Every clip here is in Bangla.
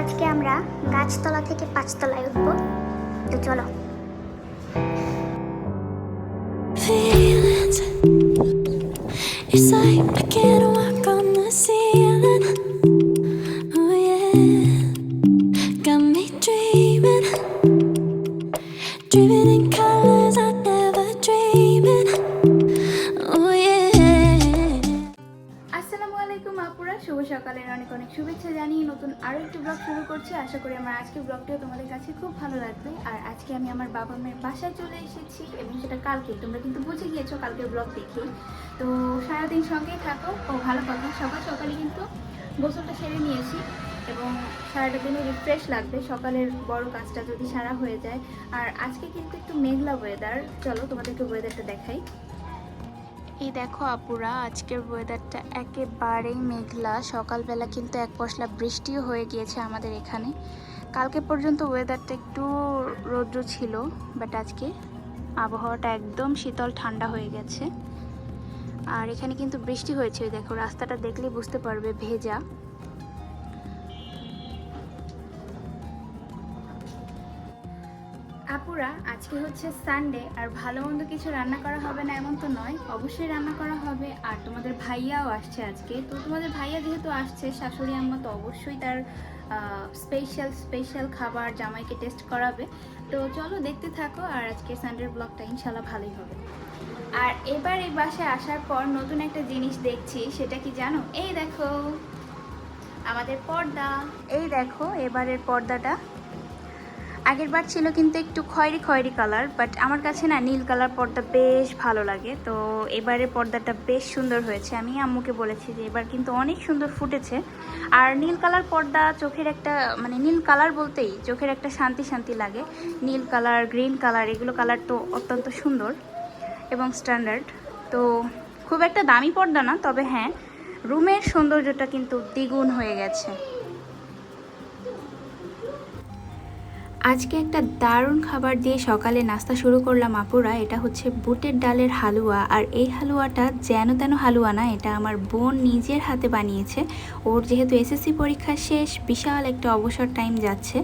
আজকে আমরা গাছতলা থেকে 5 তলায় উঠবো, তো চলো। Feelings, it's like I can't walk on the ceiling. Oh yeah, got me dreaming, dreaming in colors I never dreamed in. Oh yeah. আসসালামু আলাইকুম আপুরা, শুভ সকালের অনেক অনেক শুভেচ্ছা জানিয়ে নতুন আরও একটি ব্লগ শুরু করছি। আশা করি আমার আজকের ব্লগটিও তোমাদের কাছে খুব ভালো লাগবে। আর আজকে আমি আমার বাবা মায়ের বাসায় চলে এসেছি এবং সেটা কালকে, তোমরা কিন্তু বুঝে গিয়েছো কালকের ব্লগ দেখি। তো সারাদিন সঙ্গেই থাকো। ও ভালো কথা, সকাল সকালে কিন্তু গোসলটা সেরে নিয়েছি এবং সারাটা দিনে রিফ্রেশ লাগবে সকালের বড় কাজটা যদি সারা হয়ে যায়। আর আজকে কিন্তু একটু মেঘলা ওয়েদার, চলো তোমাদেরকে ওয়েদারটা দেখাই। এই দেখো আপুরা, আজকের ওয়েদারটা একেবারেই মেঘলা। সকালবেলা কিন্তু এক পশলা বৃষ্টিও হয়ে গিয়েছে আমাদের এখানে। কালকে পর্যন্ত ওয়েদারটা একটু রৌদ্র ছিল, বাট আজকে আবহাওয়াটা একদম শীতল ঠান্ডা হয়ে গেছে। আর এখানে কিন্তু বৃষ্টি হয়েছে, দেখো রাস্তাটা দেখলেই বুঝতে পারবে ভেজা। আপুরা, আজকে হচ্ছে সানডে, আর ভালো মন্দ কিছু রান্না করা হবে না এমন তো নয়, অবশ্যই রান্না করা হবে। আর তোমাদের ভাইয়াও আসছে আজকে, তো তোমাদের ভাইয়া যেহেতু আসছে, শাশুড়ি আম্মা তো অবশ্যই তার স্পেশাল খাবার জামাইকে টেস্ট করাবে। তো চলো দেখতে থাকো, আর আজকে সানডের ব্লগটা ইনশাল্লাহ ভালোই হবে। আর এবার এই বাসায় আসার পর নতুন একটা জিনিস দেখছি, সেটা কি জানো? এই দেখো আমাদের পর্দা। এই দেখো এবারের পর্দাটা। আগের বার ছিল কিন্তু একটু খয়েরি খয়েরি কালার, বাট আমার কাছে না নীল কালার পর্দা বেশ ভালো লাগে। তো এবারের পর্দাটা বেশ সুন্দর হয়েছে। আমি আম্মুকে বলেছি যে এবার কিন্তু অনেক সুন্দর ফুটেছে। আর নীল কালার পর্দা চোখের একটা, মানে নীল কালার বলতেই চোখের একটা শান্তি শান্তি লাগে। নীল কালার, গ্রিন কালার, এগুলো কালার তো অত্যন্ত সুন্দর এবং স্ট্যান্ডার্ড। তো খুব একটা দামি পর্দা না, তবে হ্যাঁ রুমের সৌন্দর্যটা কিন্তু দ্বিগুণ হয়ে গেছে। আজকে একটা দারুণ খাবার দিয়ে সকালে নাস্তা শুরু করলাম আপুরা। এটা হচ্ছে বুটের ডালের হালুয়া। আর এই হালুয়াটা যেন তেন হালুয়া না, এটা আমার বোন নিজের হাতে বানিয়েছে। ওর যেহেতু এসএসসি পরীক্ষা শেষ, বিশাল একটা অবসর টাইম যাচ্ছে,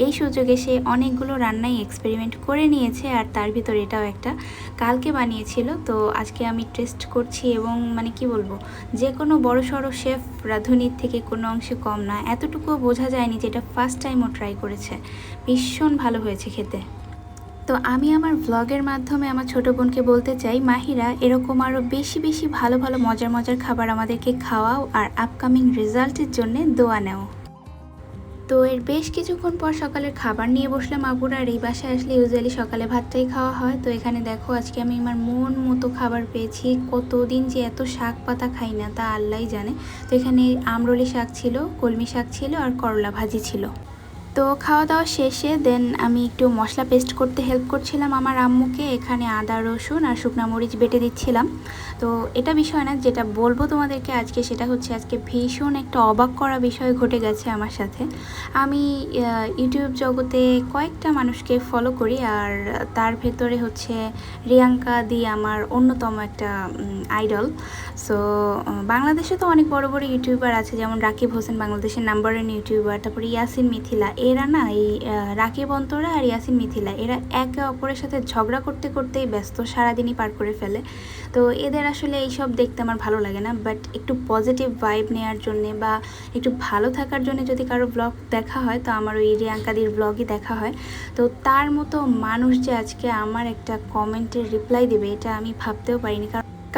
এই সুযোগে সে অনেকগুলো রান্নাই এক্সপেরিমেন্ট করে নিয়েছে, আর তার ভিতর এটাও একটা। কালকে বানিয়েছিল, তো আজকে আমি টেস্ট করছি এবং মানে কি বলবো, যে কোনো বড় সড়ো শেফ রাঁধুনির থেকে কোনো অংশে কম না। এতটুকুও বোঝা যায়নি যে এটা ফার্স্ট টাইম ও ট্রাই করেছে। ভীষণ ভালো হয়েছে খেতে। তো আমি আমার ভ্লগের মাধ্যমে আমার ছোটো বোনকে বলতে চাই, মাহিরা এরকম আরও বেশি বেশি ভালো ভালো মজার মজার খাবার আমাদেরকে খাওয়াও, আর আপকামিং রেজাল্টের জন্যে দোয়া নেও। তো এর বেশ কিছুক্ষণ পর সকালের খাবার নিয়ে বসলাম আপুরা। আর এই বাসায় আসলে ইউজুয়ালি সকালে ভাতটাই খাওয়া হয়। তো এখানে দেখো আজকে আমি আমার মন মতো খাবার পেয়েছি। কতদিন যে এত শাক পাতা খাই না তা আল্লাহই জানে। তো এখানে আমরলি শাক ছিল, কলমি শাক ছিল, আর করলা ভাজি ছিল। তো খাওয়া দাওয়া শেষে দেন আমি একটু মশলা পেস্ট করতে হেল্প করছিলাম আমার আম্মুকে। এখানে আদা রসুন আর শুকনো মরিচ বেটে দিচ্ছিলাম। তো এটা বিষয় না, যেটা বলবো তোমাদেরকে আজকে সেটা হচ্ছে আজকে ভীষণ একটা অবাক করা বিষয় ঘটে গেছে আমার সাথে। আমি ইউটিউব জগতে কয়েকটা মানুষকে ফলো করি, আর তার ভেতরে হচ্ছে রিয়াঙ্কা দি আমার অন্যতম একটা আইডল। সো বাংলাদেশে তো অনেক বড় বড় ইউটিউবার আছে, যেমন রাকিব হোসেন বাংলাদেশের নাম্বার 1 ইউটিউবার, তারপরে ইয়াসিন মিথিলা। এরা না, এই রাকিব অন্তরা আর ইয়াসিন মিথিলা, এরা একে অপরের সাথে ঝগড়া করতে করতেই ব্যস্ত, সারাদিনই পার করে ফেলে। তো এদের আসলে এইসব দেখতে আমার ভালো লাগে না, বাট একটু পজিটিভ ভাইব নেওয়ার জন্যে বা একটু ভালো থাকার জন্য যদি কারো ব্লগ দেখা হয়, তো আমার ওই রিয়াঙ্কাদির ব্লগই দেখা হয়। তো তার মতো মানুষ যে আজকে আমার একটা কমেন্টের রিপ্লাই দেবে, এটা আমি ভাবতেও পারিনি।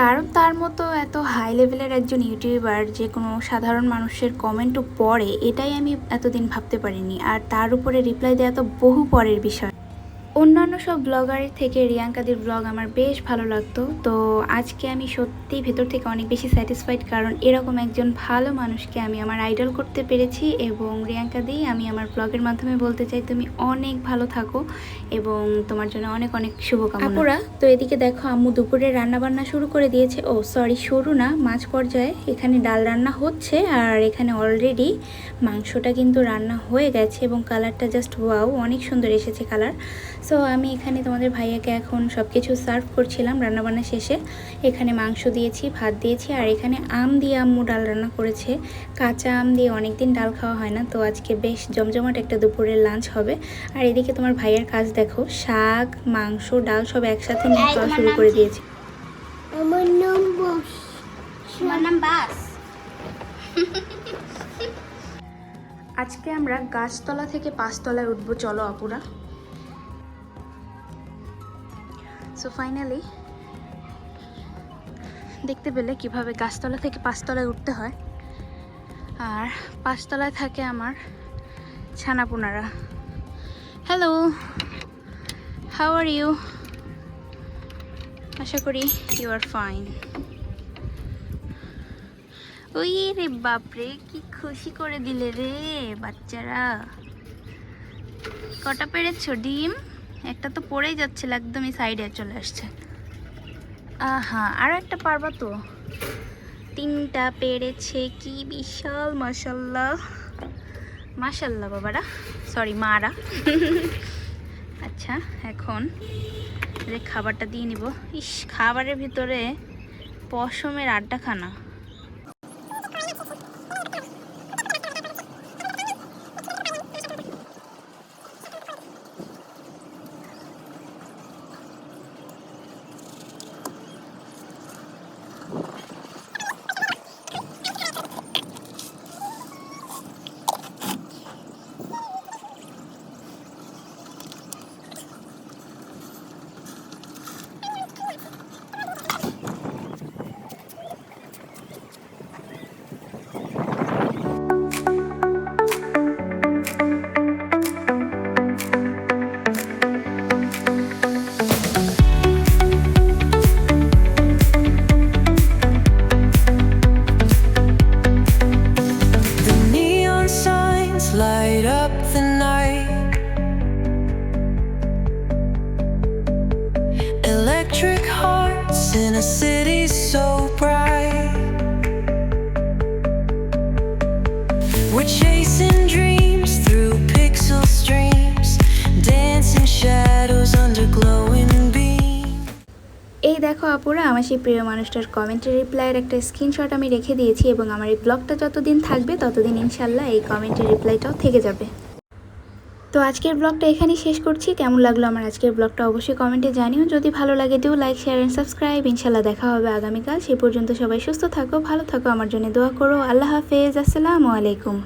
কারণ তার মতো এত হাই লেভেলের একজন ইউটিউবার যে কোনো সাধারণ মানুষের কমেন্টও পড়ে, এটাই আমি এতদিন ভাবতে পারিনি। আর তার উপরে রিপ্লাই দেওয়া তো বহু পরের বিষয়। অন্যান্য সব ব্লগারের থেকে রিয়াঙ্কাদির ব্লগ আমার বেশ ভালো লাগতো। তো আজকে আমি সত্যিই ভেতর থেকে অনেক বেশি স্যাটিসফাইড, কারণ এরকম একজন ভালো মানুষকে আমি আমার আইডল করতে পেরেছি। এবং রিয়াঙ্কাদি, আমি আমার ব্লগের মাধ্যমে বলতে চাই তুমি অনেক ভালো থাকো এবং তোমার জন্য অনেক অনেক শুভকামনা আপুরা। তো এদিকে দেখো আম্মু দুপুরে রান্না বান্না শুরু করে দিয়েছে। ও সরি, শুরু না, মাঝ পর্যায়ে। এখানে ডাল রান্না হচ্ছে, আর এখানে অলরেডি মাংসটা কিন্তু রান্না হয়ে গেছে এবং কালারটা জাস্ট ওয়াও, অনেক সুন্দর এসেছে কালার। সো আমি এখানে তোমাদের ভাইয়াকে এখন সব কিছু সার্ভ করছিলাম রান্নাবান্না শেষে। এখানে মাংস দিয়েছি, ভাত দিয়েছি, আর এখানে আম দিয়ে আম্মু ডাল রান্না করেছে। কাঁচা আম দিয়ে অনেক দিন ডাল খাওয়া হয় না, তো আজকে বেশ জমজমাট একটা দুপুরের লাঞ্চ হবে। আর এদিকে তোমার ভাইয়ার কাজ দেখো, শাক, মাংস, ডাল সব একসাথে নিয়ে খাওয়া শুরু করে দিয়েছে। আমার নাম বাস। আমার নাম বাস। আজকে আমরা গাছতলা থেকে 5 তলায় উঠবো, চলো আপুরা। সো ফাইনালি দেখতে পেলে কিভাবে গাছতলা থেকে 5 তলায় উঠতে হয়। আর 5 তলায় থাকে আমার ছানাপোনারা। Hello, how are you? আশা করি ইউ আর ফাইন। ওই রে বাপরে, কি খুশি করে দিলে রে বাচ্চারা। কটা পেরেছো ডিম? একটা তো পড়েই যাচ্ছিল, একদমই সাইডে চলে আসছে। আহা, আরো একটা পারবা তো? 3টা পেরেছে, কি বিশাল! মাশাল্লাহ মাশাল্লাহ বাবারা, সরি মারা। আচ্ছা, এখন খাবারটা দিয়ে নিব। ইস, খাবারের ভিতরে পশমের আড্ডাখানা। Light up the night. Electric hearts in a city so bright. We're chasing dreams through pixel streams, dancing shadows under glowing beams. এই দেখো আপুরা, আমার সেই প্রিয় মানুষটার কমেন্টের রিপ্লাইয়ের একটা স্ক্রিনশট আমি রেখে দিয়েছি, এবং আমার এই ব্লগটা যতদিন থাকবে ততদিন ইনশাল্লাহ এই কমেন্টের রিপ্লাইটাও থেকে যাবে। তো আজকের ব্লগটা এখানেই শেষ করছি। কেমন লাগলো আমার আজকের ব্লগটা অবশ্যই কমেন্টে জানিও। যদি ভালো লাগে do like, share and subscribe. ইনশাল্লাহ দেখা হবে আগামীকাল। সেই পর্যন্ত সবাই সুস্থ থাকো, ভালো থাকো, আমার জন্য দোয়া করো। আল্লাহ হাফেজ, আসসালামু আলাইকুম।